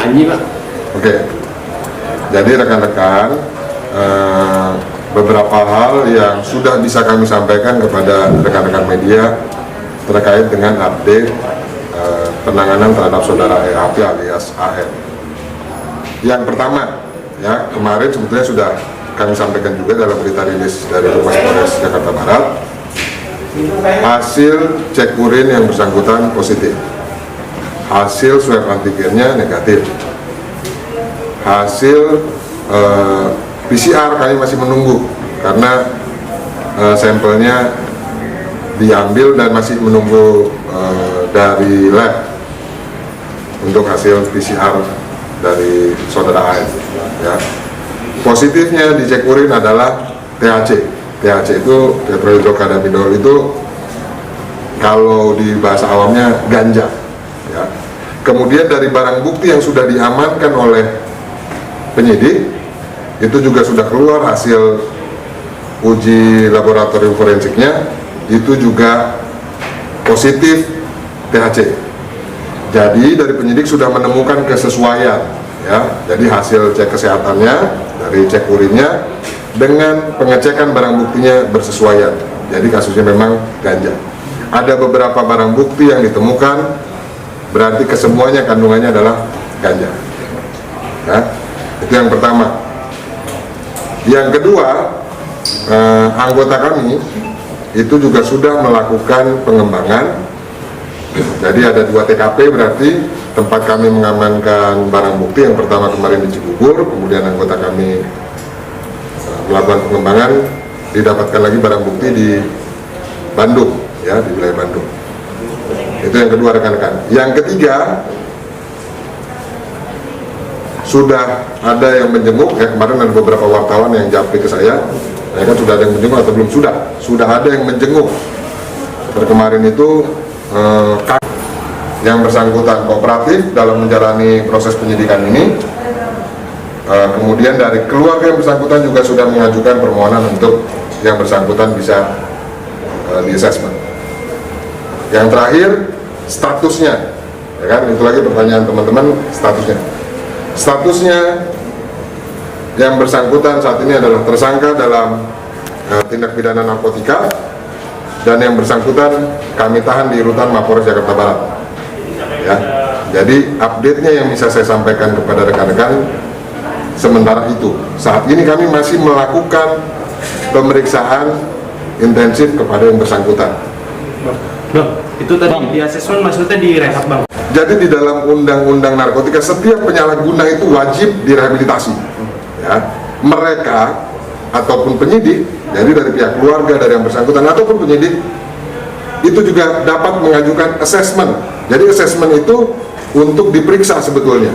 Anji, Pak. Oke. Jadi rekan-rekan, beberapa hal yang sudah bisa kami sampaikan kepada rekan-rekan media terkait dengan update penanganan terhadap saudara EAP alias AN. Yang pertama, ya kemarin sebetulnya sudah kami sampaikan juga dalam berita rilis dari Humas Polres Jakarta Barat, hasil cek urin yang bersangkutan positif, hasil swab antigennya negatif, hasil PCR kami masih menunggu karena sampelnya diambil dan masih menunggu dari lab untuk hasil PCR dari saudara AN. Ya. Positifnya di cek urin adalah THC. THC itu tetrahidrokannabinol, itu kalau di bahasa awamnya ganja. Ya. Kemudian dari barang bukti yang sudah diamankan oleh penyidik, itu juga sudah keluar hasil uji laboratorium forensiknya, itu juga positif THC. Jadi dari penyidik sudah menemukan kesesuaian, ya. Jadi hasil cek kesehatannya dari cek urinnya dengan pengecekan barang buktinya bersesuaian. Jadi kasusnya memang ganja. Ada beberapa barang bukti yang ditemukan, berarti kesemuanya kandungannya adalah ganja. Ya. Itu yang pertama. Yang kedua, anggota kami itu juga sudah melakukan pengembangan. Jadi ada 2 TKP, berarti tempat kami mengamankan barang bukti. Yang pertama kemarin di Cibubur, kemudian anggota kami melakukan pengembangan, didapatkan lagi barang bukti di Bandung, ya, di wilayah Bandung. Itu yang kedua rekan-rekan. Yang ketiga, sudah ada yang menjenguk, ya, kemarin ada beberapa wartawan yang japri ke saya, ya kan, sudah ada yang menjenguk atau belum? Sudah ada yang menjenguk. Seperti kemarin itu yang bersangkutan kooperatif dalam menjalani proses penyidikan ini. Kemudian dari keluarga yang bersangkutan juga sudah mengajukan permohonan untuk yang bersangkutan bisa di-assessment. Yang terakhir, statusnya, ya kan, itu lagi pertanyaan teman-teman, statusnya yang bersangkutan saat ini adalah tersangka dalam tindak pidana narkotika, dan yang bersangkutan kami tahan di rutan Mapolres Jakarta Barat. Ya, jadi update-nya yang bisa saya sampaikan kepada rekan-rekan sementara itu. Saat ini kami masih melakukan pemeriksaan intensif kepada yang bersangkutan. Bang, itu tadi di asesmen maksudnya di rehab, Bang? Jadi di dalam undang-undang narkotika setiap penyalahguna itu wajib direhabilitasi. Ya, mereka ataupun penyidik, jadi dari pihak keluarga, dari yang bersangkutan ataupun penyidik, itu juga dapat mengajukan assessment. Jadi assessment itu untuk diperiksa sebetulnya.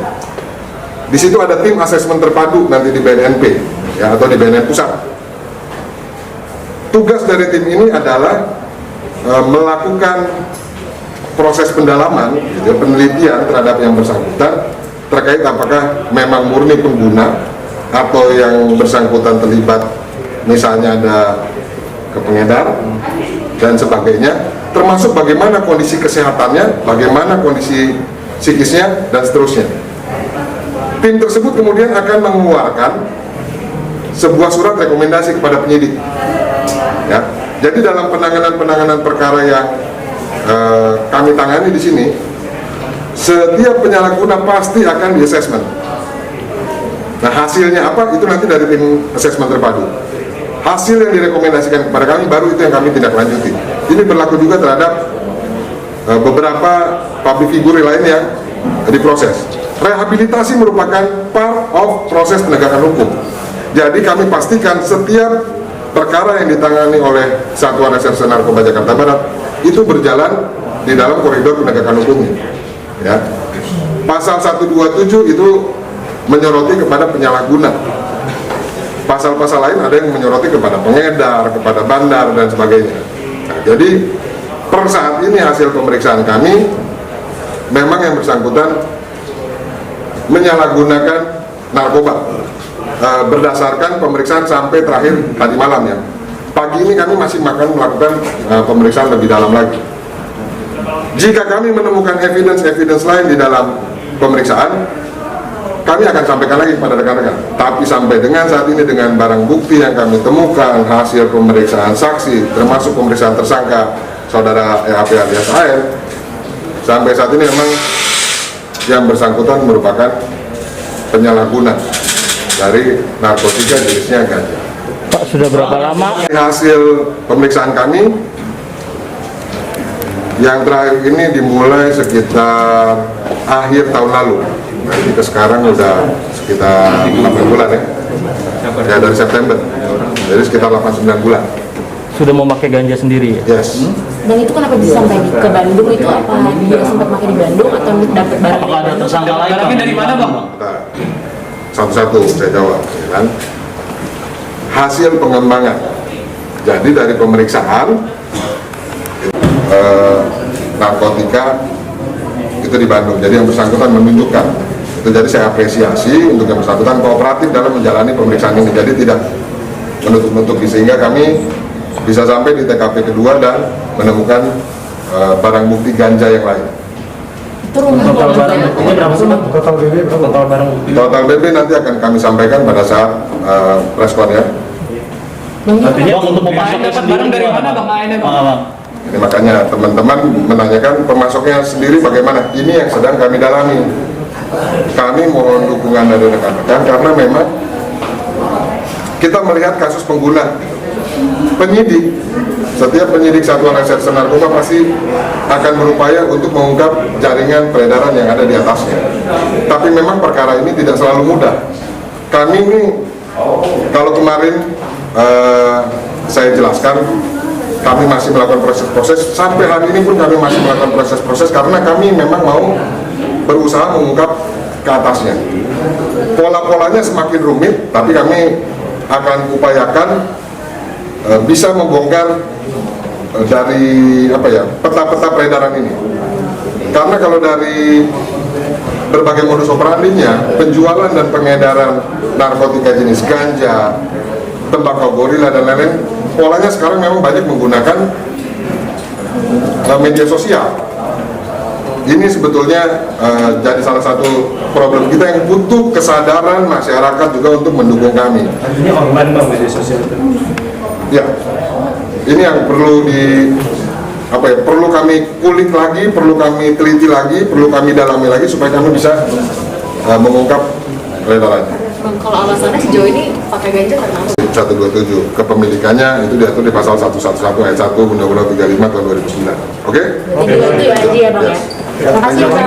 Di situ ada tim asesmen terpadu nanti di BNNP, ya, atau di BNN Pusat. Tugas dari tim ini adalah melakukan proses pendalaman, gitu, penelitian terhadap yang bersangkutan terkait apakah memang murni pengguna atau yang bersangkutan terlibat, misalnya ada kepengedar dan sebagainya, termasuk bagaimana kondisi kesehatannya, bagaimana kondisi psikisnya, dan seterusnya. Tim tersebut kemudian akan mengeluarkan sebuah surat rekomendasi kepada penyidik. Ya, jadi dalam penanganan perkara yang kami tangani di sini, setiap penyalahguna pasti akan di-assessment. Nah, hasilnya apa? Itu nanti dari tim asesmen terpadu. Hasil yang direkomendasikan kepada kami, baru itu yang kami tindak lanjuti. Ini berlaku juga terhadap beberapa public figure lain yang diproses. Rehabilitasi merupakan part of proses penegakan hukum. Jadi kami pastikan setiap perkara yang ditangani oleh Satuan Reserse Narkoba Jakarta Barat itu berjalan di dalam koridor penegakan hukumnya. Ya. Pasal 127 itu menyoroti kepada penyalahguna. Pasal-pasal lain ada yang menyoroti kepada pengedar, kepada bandar, dan sebagainya. Nah, jadi per saat ini hasil pemeriksaan kami, memang yang bersangkutan menyalahgunakan narkoba berdasarkan pemeriksaan sampai terakhir tadi malam, ya. Pagi ini kami masih akan melakukan pemeriksaan lebih dalam lagi. Jika kami menemukan evidence lain di dalam pemeriksaan, kami akan sampaikan lagi kepada rekan-rekan. Tapi sampai dengan saat ini dengan barang bukti yang kami temukan, hasil pemeriksaan saksi, termasuk pemeriksaan tersangka saudara EAP alias AR, sampai saat ini memang yang bersangkutan merupakan penyalahguna dari narkotika jenisnya ganja. Pak, sudah berapa lama? Hasil pemeriksaan kami yang terakhir ini dimulai sekitar akhir tahun lalu. Jadi ke sekarang udah sekitar 8 bulan ya. Ya dari September. Jadi sekitar 8-9 bulan. Sudah mau pakai ganja sendiri ya? Yes. Dan itu kenapa bisa sampai ke Bandung? Itu apa dia sempat pakai di Bandung atau dapat barang? Apakah ada tersangka lain? Barangnya dari mana, Bang? Nah, satu-satu saya jawab, ya kan? Hasil pengembangan. Jadi dari pemeriksaan narkotika itu di Bandung. Jadi yang bersangkutan menunjukkan. Itu jadi saya apresiasi untuk yang bersangkutan kooperatif dalam menjalani pemeriksaan ini. Jadi tidak menutup-nutupi sehingga kami bisa sampai di TKP kedua dan menemukan barang bukti ganja yang lain. Itu rumah Total barang keluarga. buktinya berapa sih, Bang? Total BB berapa? Total barang bukti. Total BB nanti akan kami sampaikan pada saat preskon ya. Artinya Bang, untuk memasuknya dapat sendiri barang dari gimana, mana, Bang? Bang? Ini makanya teman-teman menanyakan pemasoknya sendiri bagaimana. Ini yang sedang kami dalami. Kami mohon dukungan dari rekan-rekan karena memang kita melihat kasus pengguna penyidik. Setiap penyidik Satuan Reserse Narkoba pasti akan berupaya untuk mengungkap jaringan peredaran yang ada di atasnya. Tapi memang perkara ini tidak selalu mudah. Kami ini kalau kemarin saya jelaskan, kami masih melakukan proses-proses. Sampai hari ini pun kami masih melakukan proses-proses karena kami memang mau berusaha mengungkap ke atasnya. Pola-polanya semakin rumit, tapi kami akan upayakan bisa membongkar dari peta-peta peredaran ini. Karena kalau dari berbagai modus operandinya, penjualan dan pengedaran narkotika jenis ganja, tembakau gorila dan lain-lain, polanya sekarang memang banyak menggunakan media sosial. Ini sebetulnya jadi salah satu problem kita yang butuh kesadaran masyarakat juga untuk mendukung kami. Artinya online, Bang, media sosial itu. Ya, ini yang perlu perlu kami kulik lagi, perlu kami teliti lagi, perlu kami dalami lagi supaya kami bisa mengungkap peredarannya. Bang, kalau alasannya sejauh ini pakai ganja karena apa? 127 kepemilikannya itu diatur di pasal 111 ayat 1 Undang-Undang 35 tahun 2009. Oke? Jadi itu aja ya Bang ya. Terima kasih ya Bang.